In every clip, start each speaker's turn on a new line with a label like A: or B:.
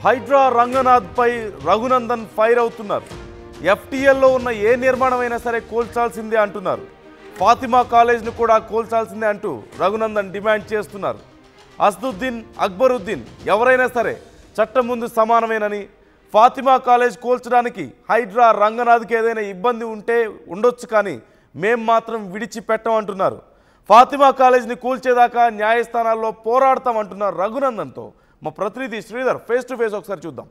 A: హైడ్రా రంగనాథ్ పై Raghunandan fire అవుతున్నారు. ఎఫ్టీఎల్లో ఉన్న ఏ నిర్మాణమైనా సరే కూల్చాల్సిందే అంటున్నారు. ఫాతిమా కాలేజ్ను కూడా కూల్చాల్సిందే అంటూ రఘునందన్ డిమాండ్ చేస్తున్నారు. అసదుద్దీన్, అక్బరుద్దీన్ ఎవరైనా సరే చట్టం ముందు సమానమేనని, ఫాతిమా కాలేజ్ కూల్చడానికి హైడ్రా రంగనాథ్కి ఏదైనా ఇబ్బంది ఉంటే ఉండొచ్చు, కానీ మేం మాత్రం విడిచిపెట్టమంటున్నారు. ఫాతిమా కాలేజ్ని కూల్చేదాకా న్యాయస్థానాల్లో పోరాడతామంటున్నారు రఘునందన్తో మా ప్రతినిధి శ్రీధర్ ఫేస్ టు ఫేస్ ఒకసారి చూద్దాం.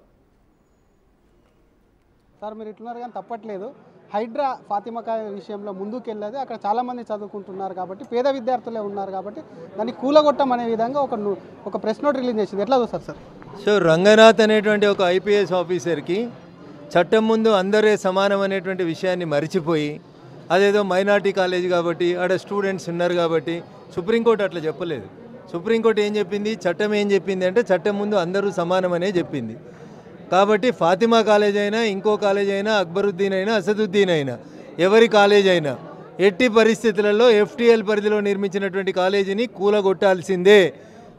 B: సార్, మీరు ఇట్లున్నారు కానీ తప్పట్లేదు. హైడ్రా ఫాతిమా కాలేజ్ విషయంలో ముందుకెళ్ళేది అక్కడ చాలామంది చదువుకుంటున్నారు కాబట్టి, పేద విద్యార్థులే ఉన్నారు కాబట్టి దాన్ని కూలగొట్టం అనే విధంగా ఒక ప్రెస్ నోట్ రిలీజ్ చేసింది. ఎట్లా చూస్తారు సార్?
C: సో రంగనాథ్ అనేటువంటి ఒక ఐపీఎస్ ఆఫీసర్కి చట్టం ముందు అందరే సమానం అనేటువంటి విషయాన్ని మరిచిపోయి, అదేదో మైనార్టీ కాలేజ్ కాబట్టి ఆడ స్టూడెంట్స్ ఉన్నారు కాబట్టి, సుప్రీంకోర్టు అట్లా చెప్పలేదు. సుప్రీంకోర్టు ఏం చెప్పింది, చట్టం ఏం చెప్పింది అంటే చట్టం ముందు అందరూ సమానమనే చెప్పింది. కాబట్టి ఫాతిమా కాలేజ్ అయినా, ఇంకో కాలేజ్ అయినా, అక్బరుద్దీన్ అయినా, అసదుద్దీన్ అయినా, ఎవరి కాలేజ్ అయినా ఎట్టి పరిస్థితులలో ఎఫ్టీఎల్ పరిధిలో నిర్మించినటువంటి కాలేజీని కూలగొట్టాల్సిందే.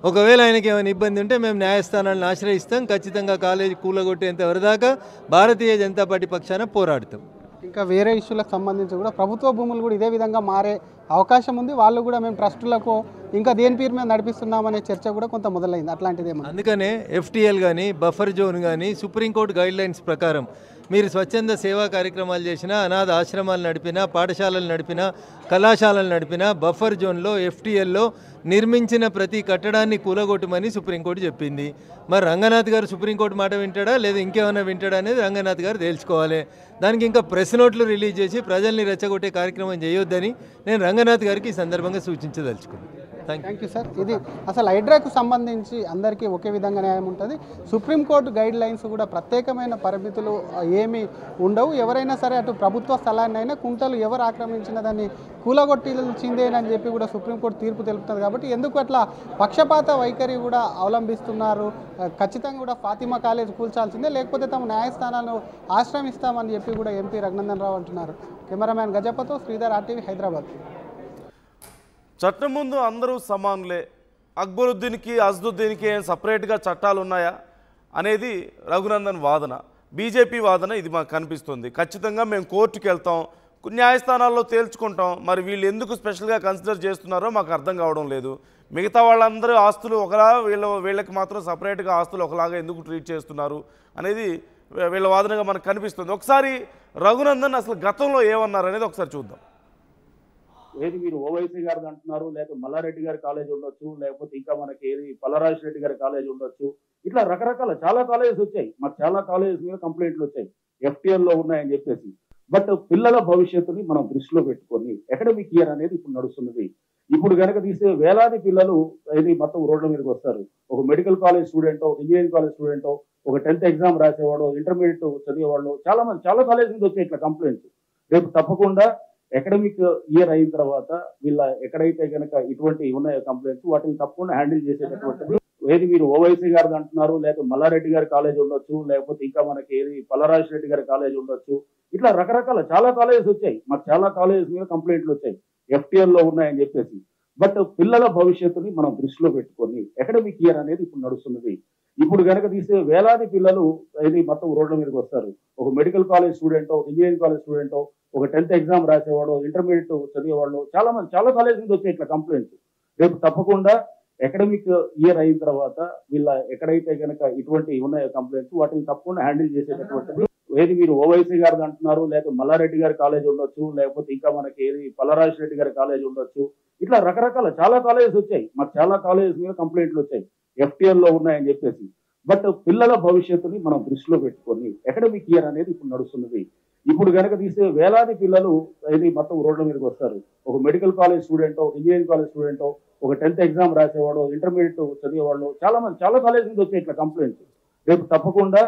C: ఒకవేళ ఆయనకి ఏమైనా ఇబ్బంది ఉంటే మేము న్యాయస్థానాలను ఆశ్రయిస్తాం. ఖచ్చితంగా కాలేజీ కూలగొట్టేంత వరదాకా భారతీయ జనతా పార్టీ పక్షాన పోరాడతాం.
B: ఇంకా వేరే ఇష్యూలకు సంబంధించి కూడా ప్రభుత్వ భూములు కూడా ఇదే విధంగా మారే అవకాశం ఉంది. వాళ్ళు కూడా మేము ట్రస్టులకు ఇంకా దేని పేరు మీద నడిపిస్తున్నామనే చర్చ కూడా కొంత మొదలైంది. అట్లాంటిదేమో
C: అందుకనే ఎఫ్టీఎల్ కానీ, బఫర్ జోన్ కానీ సుప్రీంకోర్టు గైడ్లైన్స్ ప్రకారం మీరు స్వచ్ఛంద సేవా కార్యక్రమాలు చేసినా, అనాథ ఆశ్రమాలు నడిపినా, పాఠశాలలు నడిపినా, కళాశాలలు నడిపినా బఫర్ జోన్లో ఎఫ్టీఎల్లో నిర్మించిన ప్రతి కట్టడాన్ని కూలగొట్టమని సుప్రీంకోర్టు చెప్పింది. మరి రంగనాథ్ గారు సుప్రీంకోర్టు మాట వింటాడా లేదా ఇంకేమైనా వింటాడా అనేది రంగనాథ్ గారు తేల్చుకోవాలి. దానికి ఇంకా ప్రెస్ నోట్లు రిలీజ్ చేసి ప్రజల్ని రెచ్చగొట్టే కార్యక్రమం చేయొద్దని నేను రంగనాథ్ గారికి ఈ సందర్భంగా సూచించదలుచుకున్నాను.
B: Thank you sir. ఇది అసలు హైడ్రాకు సంబంధించి అందరికీ ఒకే విధంగా న్యాయం ఉంటుంది. సుప్రీంకోర్టు గైడ్ లైన్స్ కూడా ప్రత్యేకమైన పరిమితులు ఏమీ ఉండవు. ఎవరైనా సరే అటు ప్రభుత్వ స్థలాన్ని అయినా కుంటలు ఎవరు ఆక్రమించిన దాన్ని కూలగొట్టిందేనని చెప్పి కూడా సుప్రీంకోర్టు తీర్పు తెలుపుతుంది. కాబట్టి ఎందుకు అట్లా పక్షపాత వైఖరి కూడా అవలంబిస్తున్నారు? ఖచ్చితంగా కూడా ఫాతిమా కాలేజ్ కూల్చాల్సిందే, లేకపోతే తమ న్యాయస్థానాలను ఆశ్రమిస్తామని చెప్పి కూడా ఎంపీ రఘునందన్ రావు అంటున్నారు. కెమెరామ్యాన్ గజపతో శ్రీధర్, RTV, హైదరాబాద్.
A: చట్టం ముందు అందరూ సమానులే, అక్బరుద్దీన్కి, అసదుద్దీన్కి ఏం సపరేట్గా చట్టాలు ఉన్నాయా అనేది రఘునందన్ వాదన. బీజేపీ వాదన ఇది మాకు కనిపిస్తుంది. ఖచ్చితంగా మేము కోర్టుకు వెళ్తాం, న్యాయస్థానాల్లో తేల్చుకుంటాం. మరి వీళ్ళు ఎందుకు స్పెషల్గా కన్సిడర్ చేస్తున్నారో మాకు అర్థం కావడం లేదు. మిగతా వాళ్ళందరూ ఆస్తులు ఒకలా, వీళ్ళకి మాత్రం సపరేట్గా ఆస్తులు ఒకలాగా ఎందుకు ట్రీట్ చేస్తున్నారు అనేది వీళ్ళ వాదనగా మనకు కనిపిస్తుంది. ఒకసారి రఘునందన్ అసలు గతంలో ఏమన్నారు అనేది ఒకసారి చూద్దాం.
D: ఏది మీరు ఓవైసీ గారిది అంటున్నారు, లేకపోతే మల్లారెడ్డి గారి కాలేజ్ ఉండొచ్చు, లేకపోతే ఇంకా మనకి ఏది పల్లరాజు రెడ్డి గారి కాలేజ్ ఉండొచ్చు. ఇట్లా రకరకాల చాలా కాలేజెస్ వచ్చాయి. మాకు చాలా కాలేజెస్ మీద కంప్లైంట్లు వచ్చాయి ఎఫ్టీఎల్ లో ఉన్నాయని చెప్పేసి. బట్ పిల్లల భవిష్యత్తుని మనం దృష్టిలో పెట్టుకొని అకాడమిక్ ఇయర్ అనేది ఇప్పుడు నడుస్తున్నది. ఇప్పుడు కనుక తీసే వేలాది పిల్లలు ఏది మొత్తం రోడ్ల మీదకి వస్తారు. ఒక మెడికల్ కాలేజ్ స్టూడెంటో, ఇంజనీరింగ్ కాలేజ్ స్టూడెంటో, ఒక 10th ఎగ్జామ్ రాసేవాడు, ఇంటర్మీడియట్ చదివేవాళ్ళు చాలా మంది, చాలా కాలేజ్ మీద వచ్చాయి ఇట్లా కంప్లైంట్స్. రేపు తప్పకుండా అకాడమిక్ ఇయర్ అయిన తర్వాత వీళ్ళ ఎక్కడైతే కనుక ఇటువంటి ఉన్నాయో కంప్లైంట్స్, వాటిని తప్పకుండా హ్యాండిల్ చేసేటటువంటిది. ఏది మీరు ఓవైసీ గారిది అంటున్నారు, లేకపోతే మల్లారెడ్డి గారి కాలేజ్ ఉండొచ్చు, లేకపోతే ఇంకా మనకి ఏది పల్లరాజు రెడ్డి గారి కాలేజ్ ఉండొచ్చు. ఇట్లా రకరకాల చాలా కాలేజెస్ వచ్చాయి. మాకు చాలా కాలేజెస్ మీద కంప్లైంట్లు వచ్చాయి ఎఫ్టీఎల్ లో ఉన్నాయని చెప్పేసి. బట్ పిల్లల భవిష్యత్తుని మనం దృష్టిలో పెట్టుకొని అకాడమిక్ ఇయర్ అనేది ఇప్పుడు నడుస్తున్నది. ఇప్పుడు కనుక తీసే వేలాది పిల్లలు ఏది మొత్తం రోడ్ల మీదకి వస్తారు. ఒక మెడికల్ కాలేజ్ స్టూడెంటో, ఇంజనీరింగ్ కాలేజ్ స్టూడెంటో, ఒక 10th ఎగ్జామ్ రాసేవాడు, ఇంటర్మీడియట్ చదివేవాళ్ళు చాలా మంది, చాలా కాలేజ్ మీద వచ్చాయి ఇట్లా కంప్లైంట్స్. రేపు తప్పకుండా అకాడమిక్ ఇయర్ అయిన తర్వాత వీళ్ళ ఎక్కడైతే కనుక ఇటువంటి ఉన్నాయో కంప్లైంట్స్, వాటిని తప్పకుండా హ్యాండిల్ చేసేటటువంటిది. ఏది మీరు ఓవైసీ గారిది అంటున్నారు, లేకపోతే మల్లారెడ్డి గారి కాలేజ్ ఉండొచ్చు, లేకపోతే ఇంకా మనకి ఏది పల్లరాజు రెడ్డి గారి కాలేజ్ ఉండొచ్చు. ఇట్లా రకరకాల చాలా కాలేజెస్ వచ్చాయి. మాకు చాలా కాలేజెస్ మీద కంప్లైంట్లు వచ్చాయి ఎఫ్టీఎల్ లో ఉన్నాయని చెప్పేసి. బట్ పిల్లల భవిష్యత్తుని మనం దృష్టిలో పెట్టుకొని అకాడమిక్ ఇయర్ అనేది ఇప్పుడు నడుస్తున్నది. ఇప్పుడు కనుక తీసే వేలాది పిల్లలు ఏది మొత్తం రోడ్ల మీదకి వస్తారు. ఒక మెడికల్ కాలేజ్ స్టూడెంటో, ఇంజనీరింగ్ కాలేజ్ స్టూడెంటో, ఒక 10th ఎగ్జామ్ రాసేవాడు, ఇంటర్మీడియట్ చదివేవాళ్ళు చాలా మంది, చాలా కాలేజ్ మీద వచ్చాయి ఇట్లా కంప్లైంట్స్. రేపు తప్పకుండా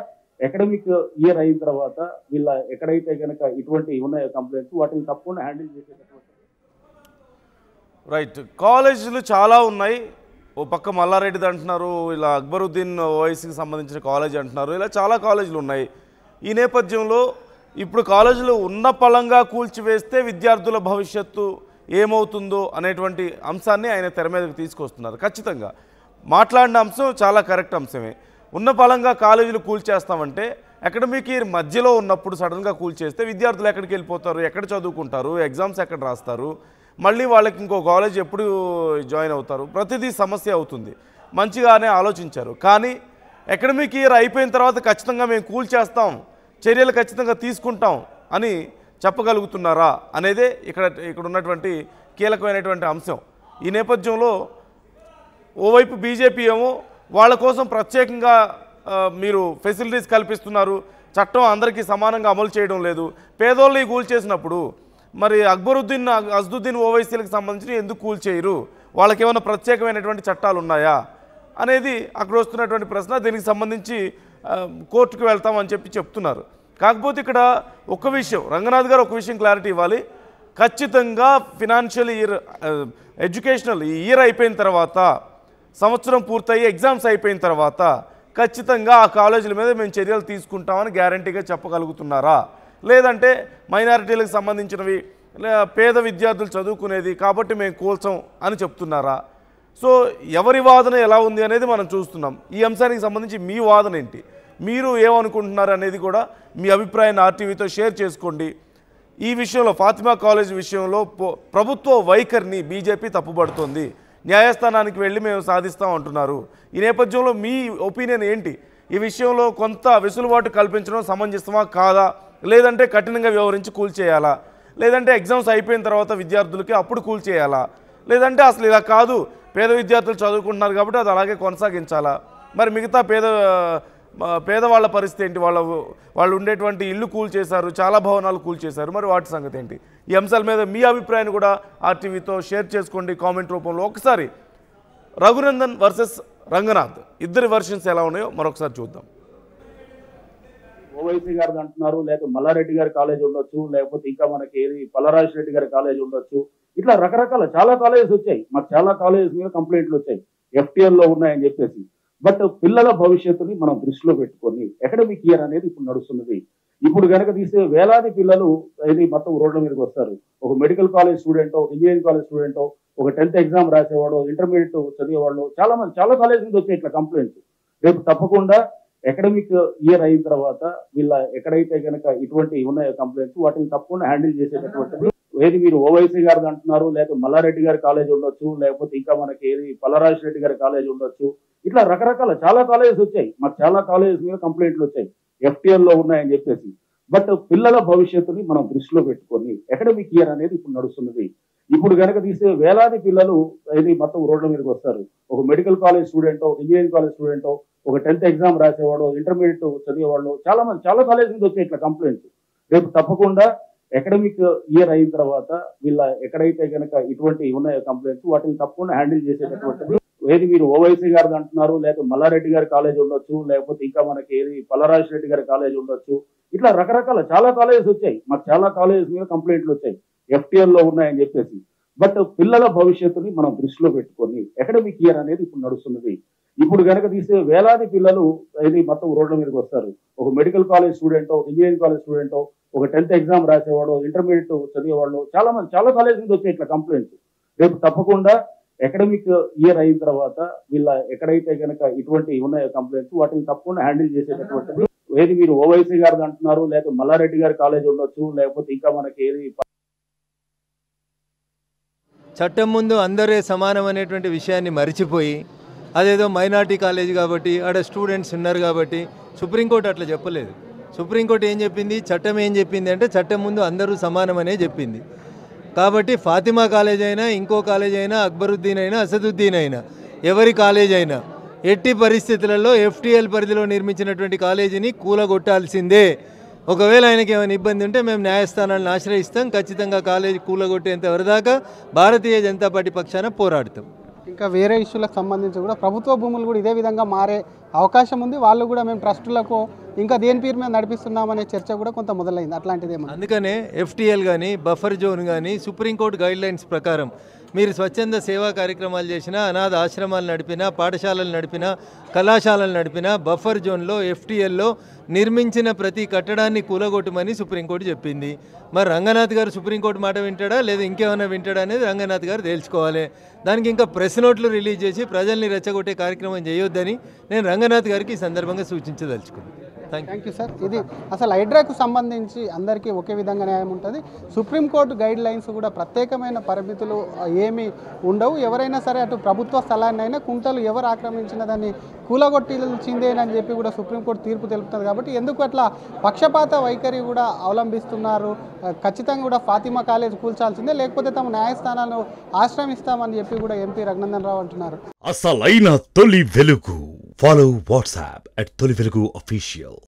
D: అకాడమిక్ ఇయర్ అయిన తర్వాత వీళ్ళ ఎక్కడైతే కనుక ఇటువంటి ఉన్నాయో కంప్లైంట్స్, వాటిని తప్పకుండా హ్యాండిల్ చేసేటటువంటి.
A: రైట్, కాలేజీలు చాలా ఉన్నాయి. ఓ పక్క మల్లారెడ్డిది అంటున్నారు, ఇలా అక్బరుద్దీన్ ఓవైసీకి సంబంధించిన కాలేజ్ అంటున్నారు. ఇలా చాలా కాలేజీలు ఉన్నాయి. ఈ నేపథ్యంలో ఇప్పుడు కాలేజీలు ఉన్న పళంగా కూల్చివేస్తే విద్యార్థుల భవిష్యత్తు ఏమవుతుందో అనేటువంటి అంశాన్ని ఆయన తెర మీదకి తీసుకొస్తున్నారు. ఖచ్చితంగా మాట్లాడిన అంశం చాలా కరెక్ట్ అంశమే. ఉన్న బలంగా కాలేజీలు కూల్చేస్తామంటే అకాడమిక్ ఇయర్ మధ్యలో ఉన్నప్పుడు సడన్గా కూల్చేస్తే విద్యార్థులు ఎక్కడికి వెళ్ళిపోతారు, ఎక్కడ చదువుకుంటారు, ఎగ్జామ్స్ ఎక్కడ రాస్తారు, మళ్ళీ వాళ్ళకి ఇంకో కాలేజ్ ఎప్పుడు జాయిన్ అవుతారు, ప్రతిదీ సమస్య అవుతుంది. మంచిగానే ఆలోచించారు. కానీ అకాడమిక్ ఇయర్ అయిపోయిన తర్వాత ఖచ్చితంగా మేము కూల్చేస్తాం, చర్యలు ఖచ్చితంగా తీసుకుంటాం అని చెప్పగలుగుతున్నారా అనేదే ఇక్కడ ఉన్నటువంటి కీలకమైనటువంటి అంశం. ఈ నేపథ్యంలో ఓవైపు బీజేపీ ఏమో వాళ్ళ కోసం ప్రత్యేకంగా మీరు ఫెసిలిటీస్ కల్పిస్తున్నారు, చట్టం అందరికీ సమానంగా అమలు చేయడం లేదు, పేదోళ్ళని కూల్చేసినప్పుడు మరి అజదుద్దీన్ ఓవైసీలకు సంబంధించి ఎందుకు కూల్చేయరు, వాళ్ళకి ఏమైనా ప్రత్యేకమైనటువంటి చట్టాలు ఉన్నాయా అనేది అక్కడ వస్తున్నటువంటి ప్రశ్న. దీనికి సంబంధించి కోర్టుకు వెళ్తామని చెప్తున్నారు. కాకపోతే ఇక్కడ ఒక విషయం రంగనాథ్ గారు ఒక విషయం క్లారిటీ ఇవ్వాలి. ఖచ్చితంగా ఫినాన్షియల్ ఇయర్ ఎడ్యుకేషనల్ ఇయర్ అయిపోయిన తర్వాత, సంవత్సరం పూర్తయి ఎగ్జామ్స్ అయిపోయిన తర్వాత ఖచ్చితంగా ఆ కాలేజీల మీద మేము చర్యలు తీసుకుంటామని గ్యారంటీగా చెప్పగలుగుతున్నారా, లేదంటే మైనారిటీలకు సంబంధించినవి పేద విద్యార్థులు చదువుకునేది కాబట్టి మేము కూల్చం అని చెప్తున్నారా? సో ఎవరి వాదన ఎలా ఉంది అనేది మనం చూస్తున్నాం. ఈ అంశానికి సంబంధించి మీ వాదన ఏంటి, మీరు ఏమనుకుంటున్నారు అనేది కూడా మీ అభిప్రాయాన్ని ఆర్టీవీతో షేర్ చేసుకోండి. ఈ విషయంలో ఫాతిమా కాలేజ్ విషయంలో ప్రభుత్వ వైఖరిని బీజేపీ తప్పుపడుతోంది, న్యాయస్థానానికి వెళ్ళి మేము సాధిస్తాం అంటున్నారు. ఈ నేపథ్యంలో మీ ఒపీనియన్ ఏంటి? ఈ విషయంలో కొంత వెసులుబాటు కల్పించడం సమంజసమా కాదా, లేదంటే కఠినంగా వ్యవహరించి కూల్చేయాలా, లేదంటే ఎగ్జామ్స్ అయిపోయిన తర్వాత విద్యార్థులకి అప్పుడు కూల్చేయాలా, లేదంటే అసలు ఇలా కాదు పేద విద్యార్థులు చదువుకుంటున్నారు కాబట్టి అది అలాగే కొనసాగించాలా, మరి మిగతా పేదవాళ్ళ పరిస్థితి ఏంటి, వాళ్ళు ఉండేటువంటి ఇల్లు కూల్చేశారు, చాలా భవనాలు కూల్చేశారు, మరి వాటి సంగతి ఏంటి? ఈ అంశాల మీద మీ అభిప్రాయాన్ని కూడా ఆర్టీవీతో షేర్ చేసుకోండి కామెంట్ రూపంలో. ఒకసారి రఘునందన్ వర్సెస్ రంగనాథ్ ఇద్దరి వర్షన్స్ ఎలా ఉన్నాయో మరొకసారి చూద్దాం.
D: ఓవైసీ గారిది అంటున్నారు, లేకపోతే మల్లారెడ్డి గారి కాలేజ్ ఉండొచ్చు, లేకపోతే ఇంకా మనకి ఏది పల్లరాజు రెడ్డి గారి కాలేజ్ ఉండొచ్చు. ఇట్లా రకరకాల చాలా కాలేజెస్ వచ్చాయి. మాకు చాలా కాలేజెస్ మీద కంప్లైంట్లు వచ్చాయి ఎఫ్టీఎల్ లో ఉన్నాయని చెప్పేసి. బట్ పిల్లల భవిష్యత్తుని మనం దృష్టిలో పెట్టుకొని అకాడమిక్ ఇయర్ అనేది ఇప్పుడు నడుస్తున్నది. ఇప్పుడు కనుక తీసే వేలాది పిల్లలు ఇది మొత్తం రోడ్ల మీదకి వస్తారు. ఒక మెడికల్ కాలేజ్ స్టూడెంటో, ఇంజనీరింగ్ కాలేజ్ స్టూడెంటో, ఒక 10th ఎగ్జామ్ రాసేవాడు, ఇంటర్మీడియట్ చదివేవాళ్ళు చాలా కాలేజ్ నుంచి వచ్చాయి ఇట్లా కంప్లైంట్స్. రేపు తప్పకుండా అకాడమిక్ ఇయర్ అయిన తర్వాత వీళ్ళ ఎక్కడైతే కనుక ఇటువంటి ఉన్నాయో కంప్లైంట్స్ వాటిని తప్పకుండా హ్యాండిల్ చేసేటటువంటిది. ఏది మీరు ఓవైసీ గారిది అంటున్నారు, లేకపోతే మల్లారెడ్డి గారి కాలేజ్ ఉండొచ్చు, లేకపోతే ఇంకా మనకి ఏది పల్లరాజు రెడ్డి గారి కాలేజ్ ఉండొచ్చు. ఇట్లా రకరకాల చాలా కాలేజెస్ వచ్చాయి. మాకు చాలా కాలేజెస్ మీద కంప్లైంట్లు వచ్చాయి ఎఫ్టీఎల్ లో ఉన్నాయని చెప్పేసి. బట్ పిల్లల భవిష్యత్తుని మనం దృష్టిలో పెట్టుకొని అకాడమిక్ ఇయర్ అనేది ఇప్పుడు నడుస్తున్నది. ఇప్పుడు కనుక తీసే వేలాది పిల్లలు ఇది మొత్తం రోడ్ల మీదకి వస్తారు. ఒక మెడికల్ కాలేజ్ స్టూడెంటో, ఇంజనీరింగ్ కాలేజ్ స్టూడెంటో, ఒక 10th ఎగ్జామ్ రాసేవాడు, ఇంటర్మీడియట్ చదివేవాళ్ళు చాలా కాలేజ్ నుంచి వచ్చాయి ఇట్లా కంప్లైంట్స్. రేపు తప్పకుండా అకాడమిక్ ఇయర్ అయిన తర్వాత వీళ్ళ ఎక్కడైతే కనుక ఇటువంటి ఉన్నాయో కంప్లైంట్స్ వాటిని తప్పకుండా హ్యాండిల్ చేసేటటువంటిది. ఏది మీరు ఓవైసీ గారిది అంటున్నారు, లేకపోతే మల్లారెడ్డి గారి కాలేజ్ ఉండొచ్చు, లేకపోతే ఇంకా మనకి ఏది పల్లరాజు రెడ్డి గారి కాలేజ్ ఉండొచ్చు. ఇట్లా రకరకాల చాలా కాలేజెస్ వచ్చాయి. మాకు చాలా కాలేజెస్ మీద కంప్లైంట్లు వచ్చాయి ఎఫ్టీఎల్ లో ఉన్నాయని చెప్పేసి. బట్ పిల్లల భవిష్యత్తుని మనం దృష్టిలో పెట్టుకొని అకాడమిక్ ఇయర్ అనేది ఇప్పుడు నడుస్తున్నది. ఇప్పుడు కనుక తీసే వేలాది పిల్లలు ఇది మొత్తం రోడ్ల మీదకి వస్తారు. ఒక మెడికల్ కాలేజ్ స్టూడెంటో, ఇంజనీరింగ్ కాలేజ్ స్టూడెంటో, ఒక 10th ఎగ్జామ్ రాసేవాడు, ఇంటర్మీడియట్ చదివేవాళ్ళు చాలా కాలేజ్ నుంచి వచ్చాయి ఇట్లా కంప్లైంట్స్. రేపు తప్పకుండా అకాడమిక్ ఇయర్ అయిన తర్వాత వీళ్ళ ఎక్కడైతే కనుక ఇటువంటి ఉన్నాయో కంప్లైంట్స్ వాటిని తప్పకుండా హ్యాండిల్ చేసేటటువంటిది. ఏది మీరు ఓవైసీ గారిది అంటున్నారు, లేకపోతే మల్లారెడ్డి గారి కాలేజ్ ఉండొచ్చు, లేకపోతే ఇంకా మనకి ఏది
C: చట్టం ముందు అందరే సమానం అనేటువంటి విషయాన్ని మరిచిపోయి అదేదో మైనార్టీ కాలేజ్ కాబట్టి ఆడ స్టూడెంట్స్ ఉన్నారు కాబట్టి సుప్రీంకోర్టు అట్లా చెప్పలేదు. సుప్రీంకోర్టు ఏం చెప్పింది, చట్టం ఏం చెప్పింది అంటే చట్టం ముందు అందరూ సమానమనే చెప్పింది. కాబట్టి ఫాతిమా కాలేజ్ అయినా, ఇంకో కాలేజ్ అయినా, అక్బరుద్దీన్ అయినా, అసదుద్దీన్ అయినా, ఎవరి కాలేజ్ అయినా ఎట్టి పరిస్థితులలో ఎఫ్టీఎల్ పరిధిలో నిర్మించినటువంటి కాలేజీని కూలగొట్టాల్సిందే. ఒకవేళ ఆయనకి ఏమైనా ఇబ్బంది ఉంటే మేము న్యాయస్థానాలను ఆశ్రయిస్తాం. ఖచ్చితంగా కాలేజీ కూలగొట్టేంత వరదాకా భారతీయ జనతా పార్టీ పక్షాన పోరాడతాం.
B: ఇంకా వేరే ఇష్యూలకు సంబంధించి కూడా ప్రభుత్వ భూములు కూడా ఇదే విధంగా మారే అవకాశం ఉంది. వాళ్ళు కూడా మేము ట్రస్టులకు ఇంకా దేని పేరు మీద నడిపిస్తున్నామనే చర్చ కూడా కొంత మొదలైంది. అట్లాంటిదేమో
C: అందుకనే FTL కానీ బఫర్ జోన్ కానీ సుప్రీంకోర్టు గైడ్లైన్స్ ప్రకారం మీరు స్వచ్ఛంద సేవా కార్యక్రమాలు చేసినా, అనాథ ఆశ్రమాలు నడిపినా, పాఠశాలలు నడిపినా, కళాశాలలు నడిపినా బఫర్ జోన్లో FTLలో నిర్మించిన ప్రతి కట్టడాన్ని కూలగొట్టమని సుప్రీంకోర్టు చెప్పింది. మరి రంగనాథ్ గారు సుప్రీంకోర్టు మాట వింటాడా లేదా ఇంకేమైనా వింటాడా అనేది రంగనాథ్ గారు తేల్చుకోవాలి. దానికి ఇంకా ప్రెస్ నోట్లు రిలీజ్ చేసి ప్రజల్ని రెచ్చగొట్టే కార్యక్రమం చేయొద్దని నేను రంగనాథ్ గారికి ఈ సందర్భంగా సూచించదలుచుకున్నాను.
B: Thank you sir. ఇది అసలు హైడ్రాకు సంబంధించి అందరికీ ఒకే విధంగా న్యాయం ఉంటుంది. సుప్రీంకోర్టు గైడ్ లైన్స్ కూడా ప్రత్యేకమైన పరిమితులు ఏమీ ఉండవు. ఎవరైనా సరే అటు ప్రభుత్వ స్థలాన్ని అయినా కుంటలు ఎవరు ఆక్రమించిన దాన్ని కూలగొట్టిందేనని చెప్పి కూడా సుప్రీంకోర్టు తీర్పు తెలుపుతుంది. కాబట్టి ఎందుకు అట్లా పక్షపాత వైఖరి కూడా అవలంబిస్తున్నారు? ఖచ్చితంగా కూడా ఫాతిమా కాలేజ్ కూల్చాల్సిందే, లేకపోతే తమ న్యాయస్థానాలను ఆశ్రమిస్తామని చెప్పి కూడా ఎంపీ రఘునందన్ రావు అంటున్నారు.
E: అసలైన తొలి వెలుగు. Follow WhatsApp @తొలి వెలుగు official.